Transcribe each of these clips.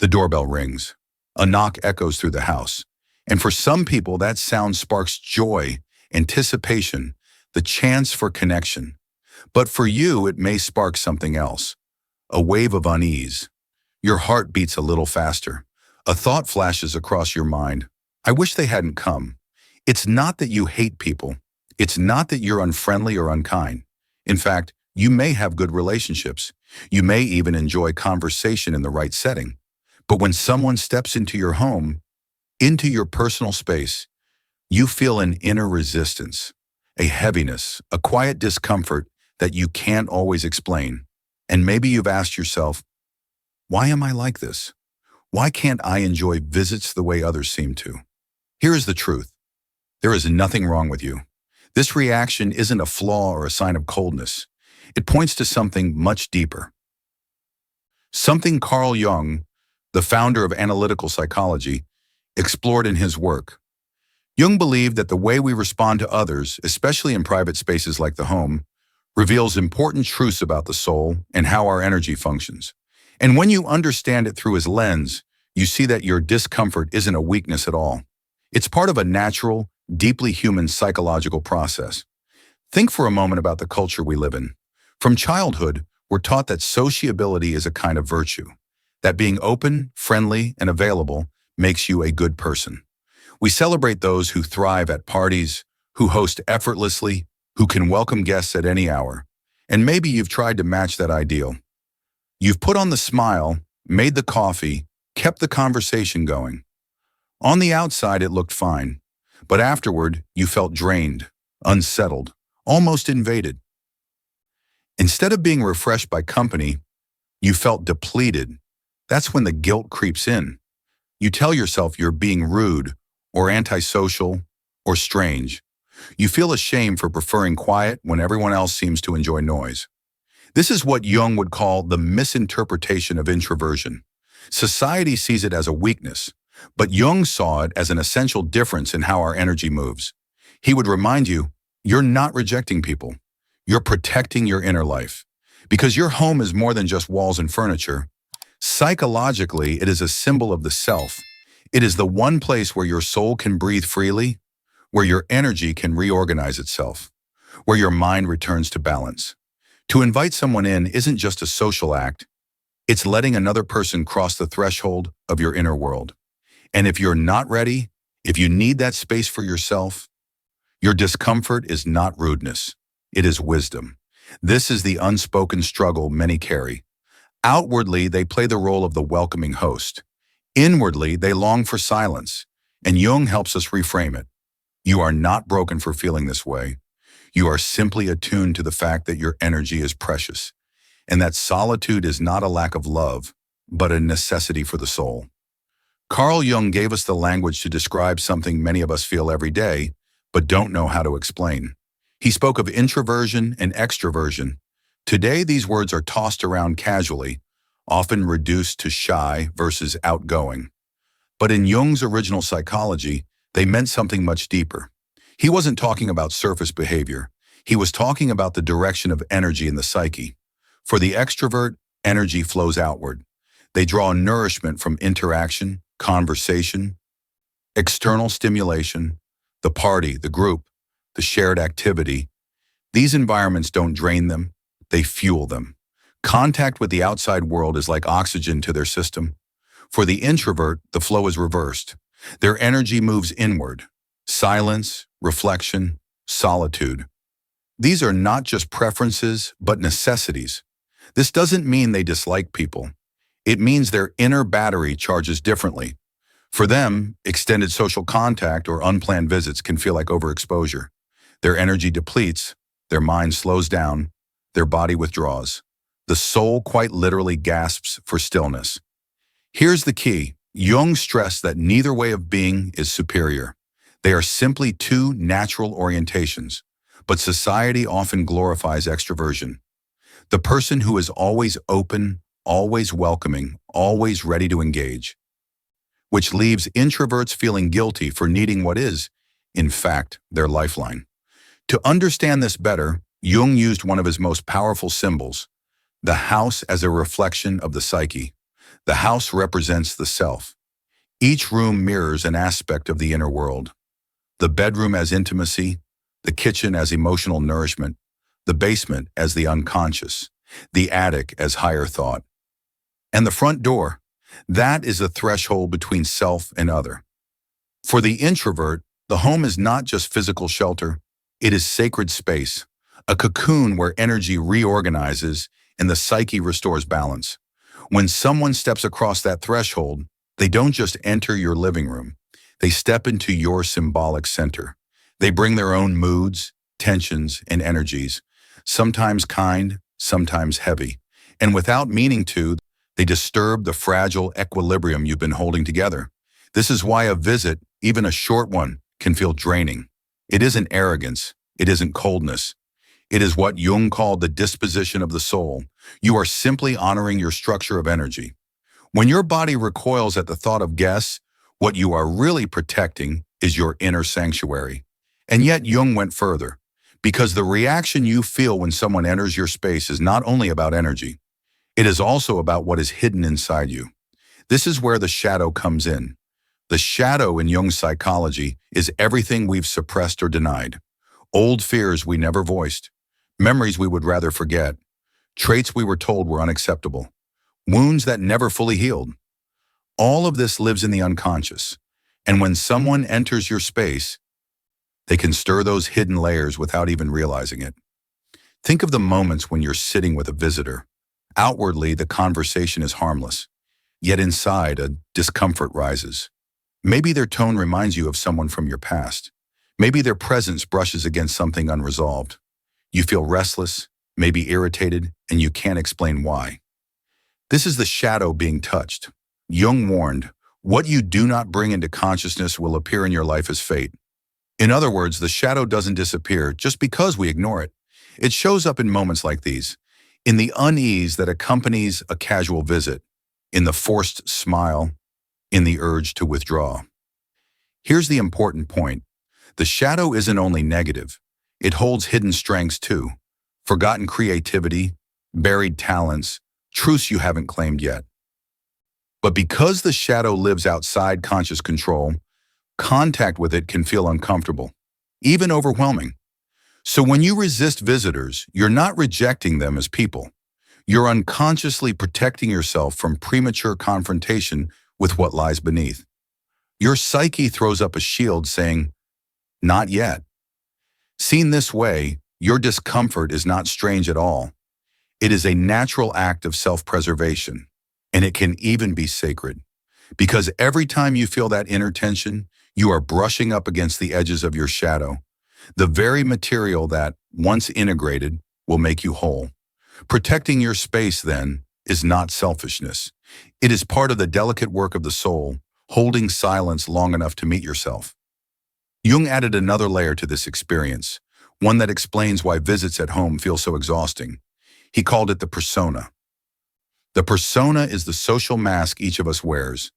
The doorbell rings. A knock echoes through the house. And for some people, that sound sparks joy, anticipation, the chance for connection. But for you, it may spark something else. A wave of unease. Your heart beats a little faster. A thought flashes across your mind. I wish they hadn't come. It's not that you hate people. It's not that you're unfriendly or unkind. In fact, you may have good relationships. You may even enjoy conversation in the right setting. But when someone steps into your home, into your personal space, you feel an inner resistance, a heaviness, a quiet discomfort that you can't always explain. And maybe you've asked yourself, why am I like this? Why can't I enjoy visits the way others seem to? Here is the truth. There is nothing wrong with you. This reaction isn't a flaw or a sign of coldness. It points to something much deeper. Something Carl Jung, the founder of analytical psychology, explored in his work. Jung believed that the way we respond to others, especially in private spaces like the home, reveals important truths about the soul and how our energy functions. And when you understand it through his lens, you see that your discomfort isn't a weakness at all. It's part of a natural, deeply human psychological process. Think for a moment about the culture we live in. From childhood, we're taught that sociability is a kind of virtue, that being open, friendly, and available makes you a good person. We celebrate those who thrive at parties, who host effortlessly, who can welcome guests at any hour. And maybe you've tried to match that ideal. You've put on the smile, made the coffee, kept the conversation going. On the outside, it looked fine, but afterward, you felt drained, unsettled, almost invaded. Instead of being refreshed by company, you felt depleted. That's when the guilt creeps in. You tell yourself you're being rude or antisocial or strange. You feel ashamed for preferring quiet when everyone else seems to enjoy noise. This is what Jung would call the misinterpretation of introversion. Society sees it as a weakness, but Jung saw it as an essential difference in how our energy moves. He would remind you, you're not rejecting people. You're protecting your inner life. Because your home is more than just walls and furniture. Psychologically, it is a symbol of the self. It is the one place where your soul can breathe freely, where your energy can reorganize itself, where your mind returns to balance. To invite someone in isn't just a social act. It's letting another person cross the threshold of your inner world. And if you're not ready, if you need that space for yourself, your discomfort is not rudeness. It is wisdom. This is the unspoken struggle many carry. Outwardly, they play the role of the welcoming host. Inwardly, they long for silence, and Jung helps us reframe it. You are not broken for feeling this way. You are simply attuned to the fact that your energy is precious, and that solitude is not a lack of love, but a necessity for the soul. Carl Jung gave us the language to describe something many of us feel every day, but don't know how to explain. He spoke of introversion and extroversion. Today, these words are tossed around casually, often reduced to shy versus outgoing. But in Jung's original psychology, they meant something much deeper. He wasn't talking about surface behavior. He was talking about the direction of energy in the psyche. For the extrovert, energy flows outward. They draw nourishment from interaction, conversation, external stimulation, the party, the group, the shared activity. These environments don't drain them, they fuel them. Contact with the outside world is like oxygen to their system. For the introvert, the flow is reversed. Their energy moves inward. Silence, reflection, solitude. These are not just preferences, but necessities. This doesn't mean they dislike people. It means their inner battery charges differently. For them, extended social contact or unplanned visits can feel like overexposure. Their energy depletes, their mind slows down, their body withdraws. The soul quite literally gasps for stillness. Here's the key. Jung stressed that neither way of being is superior. They are simply two natural orientations, but society often glorifies extroversion. The person who is always open, always welcoming, always ready to engage, which leaves introverts feeling guilty for needing what is, in fact, their lifeline. To understand this better, Jung used one of his most powerful symbols, the house as a reflection of the psyche. The house represents the self. Each room mirrors an aspect of the inner world. The bedroom as intimacy, the kitchen as emotional nourishment, the basement as the unconscious, the attic as higher thought. And the front door, that is the threshold between self and other. For the introvert, the home is not just physical shelter, it is sacred space, a cocoon where energy reorganizes and the psyche restores balance. When someone steps across that threshold, they don't just enter your living room, they step into your symbolic center. They bring their own moods, tensions, and energies, sometimes kind, sometimes heavy. And without meaning to, they disturb the fragile equilibrium you've been holding together. This is why a visit, even a short one, can feel draining. It isn't arrogance. It isn't coldness. It is what Jung called the disposition of the soul. You are simply honoring your structure of energy. When your body recoils at the thought of guests, what you are really protecting is your inner sanctuary. And yet Jung went further, because the reaction you feel when someone enters your space is not only about energy, it is also about what is hidden inside you. This is where the shadow comes in. The shadow in Jung's psychology is everything we've suppressed or denied. Old fears we never voiced, memories we would rather forget, traits we were told were unacceptable, wounds that never fully healed. All of this lives in the unconscious, and when someone enters your space, they can stir those hidden layers without even realizing it. Think of the moments when you're sitting with a visitor. Outwardly, the conversation is harmless, yet inside, a discomfort rises. Maybe their tone reminds you of someone from your past. Maybe their presence brushes against something unresolved. You feel restless, maybe irritated, and you can't explain why. This is the shadow being touched. Jung warned, what you do not bring into consciousness will appear in your life as fate. In other words, the shadow doesn't disappear just because we ignore it. It shows up in moments like these, in the unease that accompanies a casual visit, in the forced smile, in the urge to withdraw. Here's the important point. The shadow isn't only negative. It holds hidden strengths too. Forgotten creativity, buried talents, truths you haven't claimed yet. But because the shadow lives outside conscious control, contact with it can feel uncomfortable, even overwhelming. So when you resist visitors, you're not rejecting them as people. You're unconsciously protecting yourself from premature confrontation with what lies beneath. Your psyche throws up a shield saying, "Not yet." Seen this way, your discomfort is not strange at all. It is a natural act of self-preservation, and it can even be sacred. Because every time you feel that inner tension, you are brushing up against the edges of your shadow, the very material that, once integrated, will make you whole. Protecting your space, then, is not selfishness. It is part of the delicate work of the soul, holding silence long enough to meet yourself. Jung added another layer to this experience, one that explains why visits at home feel so exhausting. He called it the persona. The persona is the social mask each of us wears.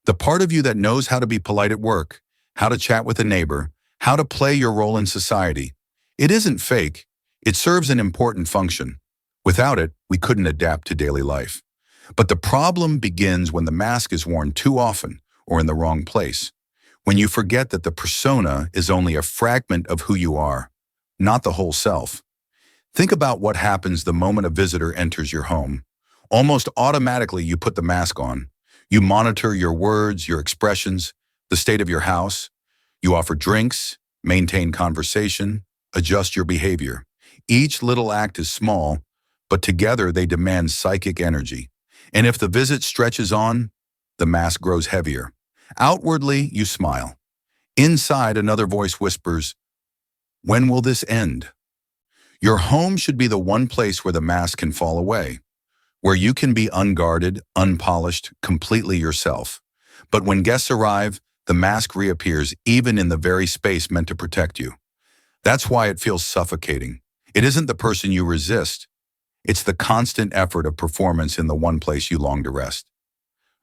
The part of you that knows how to be polite at work, how to chat with a neighbor, how to play your role in society. It isn't fake. It serves an important function. Without it, we couldn't adapt to daily life. But the problem begins when the mask is worn too often or in the wrong place. When you forget that the persona is only a fragment of who you are, not the whole self. Think about what happens the moment a visitor enters your home. Almost automatically, you put the mask on. You monitor your words, your expressions, the state of your house. You offer drinks, maintain conversation, adjust your behavior. Each little act is small, but together they demand psychic energy. And if the visit stretches on, the mask grows heavier. Outwardly, you smile. Inside, another voice whispers, "When will this end?" Your home should be the one place where the mask can fall away, where you can be unguarded, unpolished, completely yourself. But when guests arrive, the mask reappears even in the very space meant to protect you. That's why it feels suffocating. It isn't the person you resist. It's the constant effort of performance in the one place you long to rest.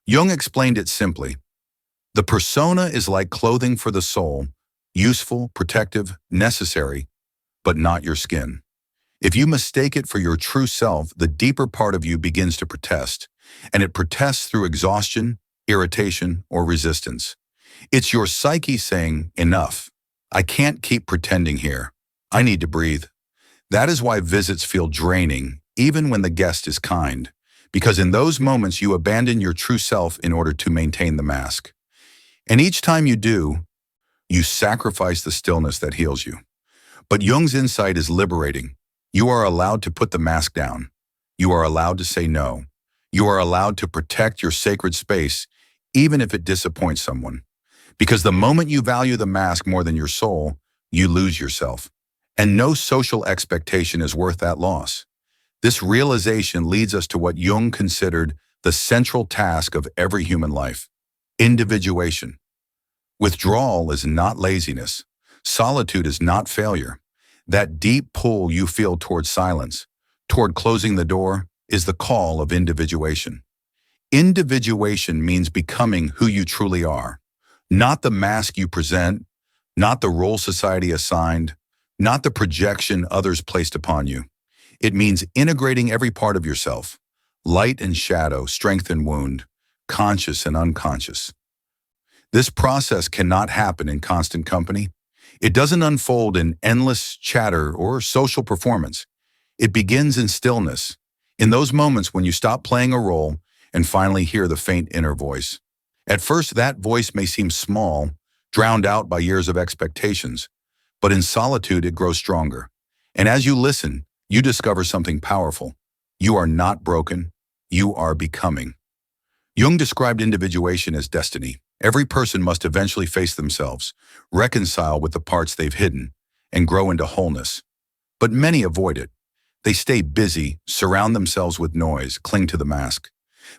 Jung explained it simply. The persona is like clothing for the soul, useful, protective, necessary, but not your skin. If you mistake it for your true self, the deeper part of you begins to protest. and it protests through exhaustion, irritation, or resistance. It's your psyche saying, enough. I can't keep pretending here. I need to breathe. That is why visits feel draining, even when the guest is kind, because in those moments you abandon your true self in order to maintain the mask. And each time you do, you sacrifice the stillness that heals you. But Jung's insight is liberating. You are allowed to put the mask down. You are allowed to say no. You are allowed to protect your sacred space, even if it disappoints someone. Because the moment you value the mask more than your soul, you lose yourself. And no social expectation is worth that loss. This realization leads us to what Jung considered the central task of every human life: individuation. Withdrawal is not laziness. Solitude is not failure. That deep pull you feel toward silence, toward closing the door, is the call of individuation. Individuation means becoming who you truly are, not the mask you present, not the role society assigned, not the projection others placed upon you. It means integrating every part of yourself, light and shadow, strength and wound, conscious and unconscious. This process cannot happen in constant company. It doesn't unfold in endless chatter or social performance. It begins in stillness, in those moments when you stop playing a role and finally hear the faint inner voice. At first, that voice may seem small, drowned out by years of expectations, but in solitude it grows stronger. And as you listen, you discover something powerful. You are not broken. You are becoming. Jung described individuation as destiny. Every person must eventually face themselves, reconcile with the parts they've hidden, and grow into wholeness. But many avoid it. They stay busy, surround themselves with noise, cling to the mask.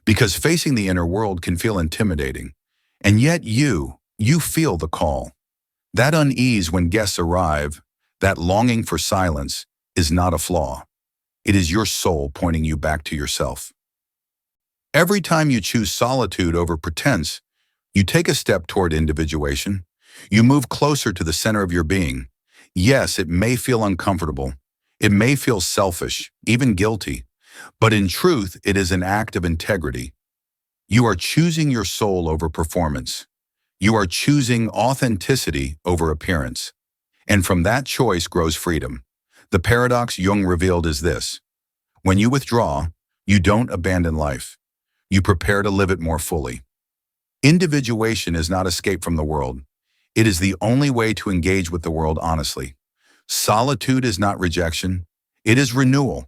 Because facing the inner world can feel intimidating. And yet you feel the call. That unease when guests arrive, that longing for silence, is not a flaw. It is your soul pointing you back to yourself. Every time you choose solitude over pretense, you take a step toward individuation. You move closer to the center of your being. Yes, it may feel uncomfortable. It may feel selfish, even guilty. But in truth, it is an act of integrity. You are choosing your soul over performance. You are choosing authenticity over appearance. And from that choice grows freedom. The paradox Jung revealed is this: when you withdraw, you don't abandon life. You prepare to live it more fully. Individuation is not escape from the world. It is the only way to engage with the world honestly. Solitude is not rejection. It is renewal.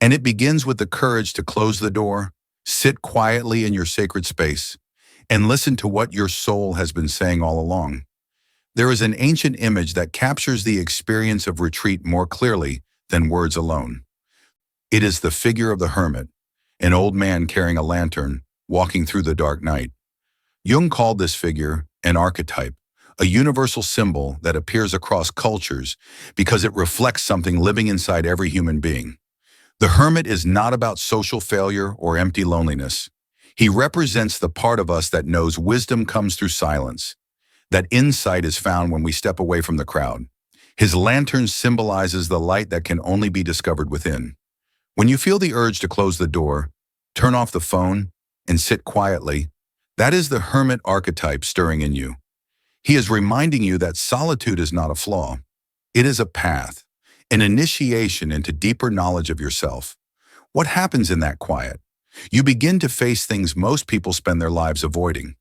And it begins with the courage to close the door, sit quietly in your sacred space, and listen to what your soul has been saying all along. There is an ancient image that captures the experience of retreat more clearly than words alone. It is the figure of the hermit, an old man carrying a lantern, walking through the dark night. Jung called this figure an archetype, a universal symbol that appears across cultures because it reflects something living inside every human being. The hermit is not about social failure or empty loneliness. He represents the part of us that knows wisdom comes through silence, that insight is found when we step away from the crowd. His lantern symbolizes the light that can only be discovered within. When you feel the urge to close the door, turn off the phone, and sit quietly, that is the hermit archetype stirring in you. He is reminding you that solitude is not a flaw. It is a path, an initiation into deeper knowledge of yourself. What happens in that quiet? You begin to face things most people spend their lives avoiding: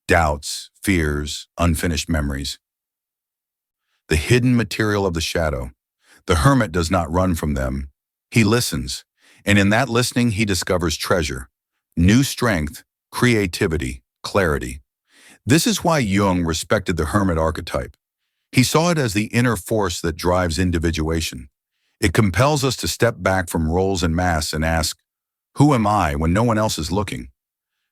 doubts, fears, unfinished memories. The hidden material of the shadow. The hermit does not run from them. He listens, and in that listening he discovers treasure, new strength, creativity, clarity. This is why Jung respected the hermit archetype. He saw it as the inner force that drives individuation. It compels us to step back from roles and masks and ask, who am I when no one else is looking?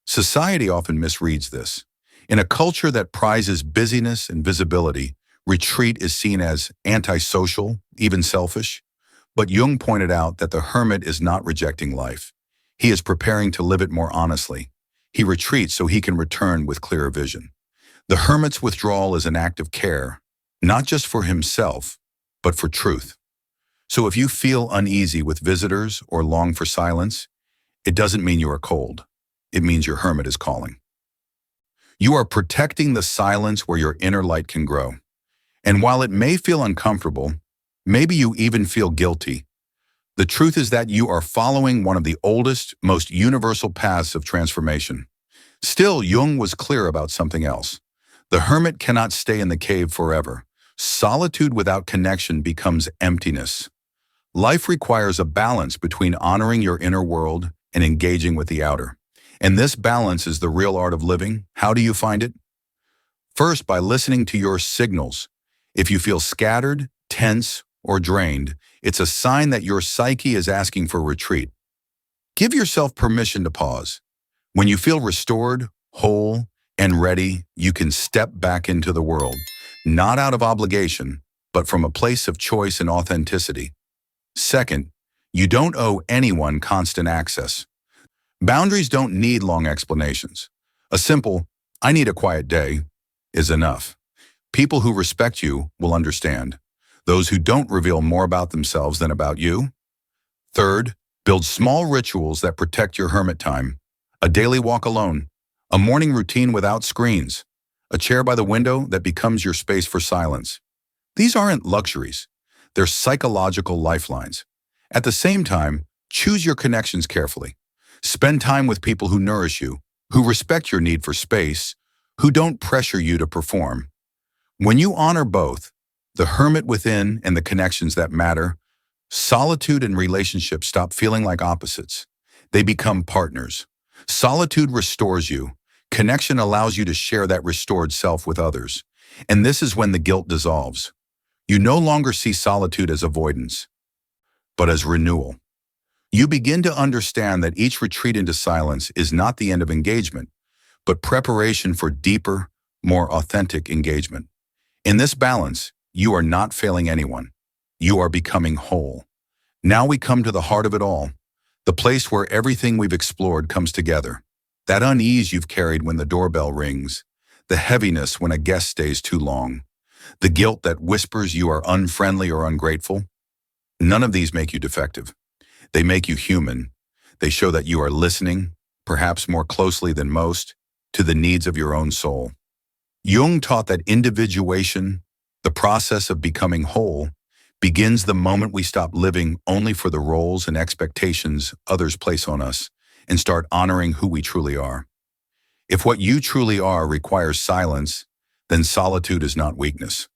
Society often misreads this. In a culture that prizes busyness and visibility, retreat is seen as antisocial, even selfish. But Jung pointed out that the hermit is not rejecting life. He is preparing to live it more honestly. He retreats so he can return with clearer vision. The hermit's withdrawal is an act of care, not just for himself, but for truth. So if you feel uneasy with visitors or long for silence, it doesn't mean you are cold. It means your hermit is calling. You are protecting the silence where your inner light can grow. And while it may feel uncomfortable, maybe you even feel guilty, the truth is that you are following one of the oldest, most universal paths of transformation. Still, Jung was clear about something else. The hermit cannot stay in the cave forever. Solitude without connection becomes emptiness. Life requires a balance between honoring your inner world and engaging with the outer. And this balance is the real art of living. How do you find it? First, by listening to your signals. If you feel scattered, tense, or drained, it's a sign that your psyche is asking for retreat. Give yourself permission to pause. When you feel restored, whole, and ready, you can step back into the world, not out of obligation, but from a place of choice and authenticity. Second, you don't owe anyone constant access. Boundaries don't need long explanations. A simple, "I need a quiet day," is enough. People who respect you will understand. Those who don't reveal more about themselves than about you. Third, build small rituals that protect your hermit time. A daily walk alone, a morning routine without screens, a chair by the window that becomes your space for silence. These aren't luxuries. They're psychological lifelines. At the same time, choose your connections carefully. Spend time with people who nourish you, who respect your need for space, who don't pressure you to perform. When you honor both, the hermit within and the connections that matter, solitude and relationships stop feeling like opposites. They become partners. Solitude restores you. Connection allows you to share that restored self with others. And this is when the guilt dissolves. You no longer see solitude as avoidance, but as renewal. You begin to understand that each retreat into silence is not the end of engagement, but preparation for deeper, more authentic engagement. In this balance, you are not failing anyone. You are becoming whole. Now we come to the heart of it all, the place where everything we've explored comes together. That unease you've carried when the doorbell rings, the heaviness when a guest stays too long, the guilt that whispers you are unfriendly or ungrateful. None of these make you defective. They make you human. They show that you are listening, perhaps more closely than most, to the needs of your own soul. Jung taught that individuation, the process of becoming whole, begins the moment we stop living only for the roles and expectations others place on us and start honoring who we truly are. If what you truly are requires silence, then solitude is not weakness.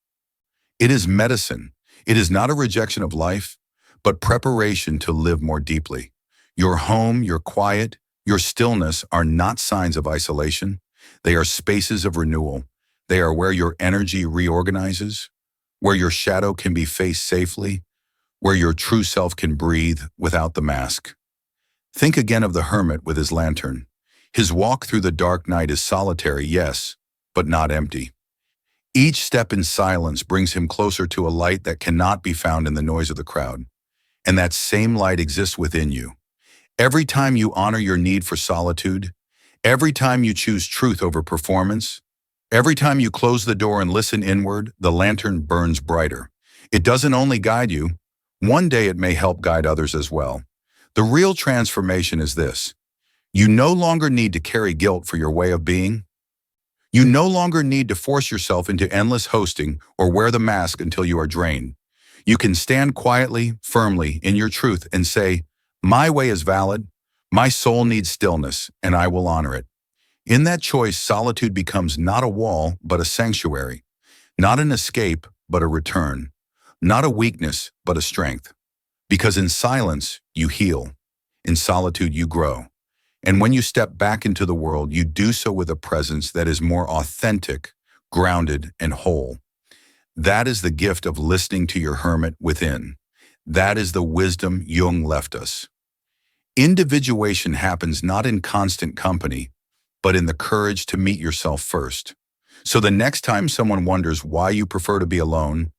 It is medicine. It is not a rejection of life, but preparation to live more deeply. Your home, your quiet, your stillness are not signs of isolation. They are spaces of renewal. They are where your energy reorganizes, where your shadow can be faced safely, where your true self can breathe without the mask. Think again of the hermit with his lantern. His walk through the dark night is solitary, yes, but not empty. Each step in silence brings him closer to a light that cannot be found in the noise of the crowd. And that same light exists within you. Every time you honor your need for solitude, every time you choose truth over performance, every time you close the door and listen inward, the lantern burns brighter. It doesn't only guide you. One day it may help guide others as well. The real transformation is this. You no longer need to carry guilt for your way of being. You no longer need to force yourself into endless hosting or wear the mask until you are drained. You can stand quietly, firmly in your truth and say, "My way is valid. My soul needs stillness, and I will honor it." In that choice, solitude becomes not a wall, but a sanctuary. Not an escape, but a return. Not a weakness, but a strength. Because in silence, you heal. In solitude, you grow. And when you step back into the world, you do so with a presence that is more authentic, grounded, and whole. That is the gift of listening to your hermit within. That is the wisdom Jung left us. Individuation happens not in constant company, but in the courage to meet yourself first. So the next time someone wonders why you prefer to be alone,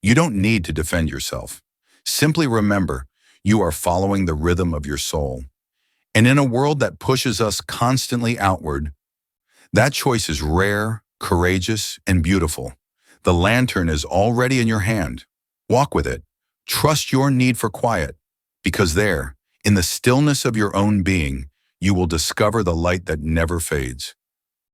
you don't need to defend yourself. Simply remember, you are following the rhythm of your soul. And in a world that pushes us constantly outward, that choice is rare, courageous, and beautiful. The lantern is already in your hand. Walk with it. Trust your need for quiet, because there, In the stillness of your own being, you will discover the light that never fades.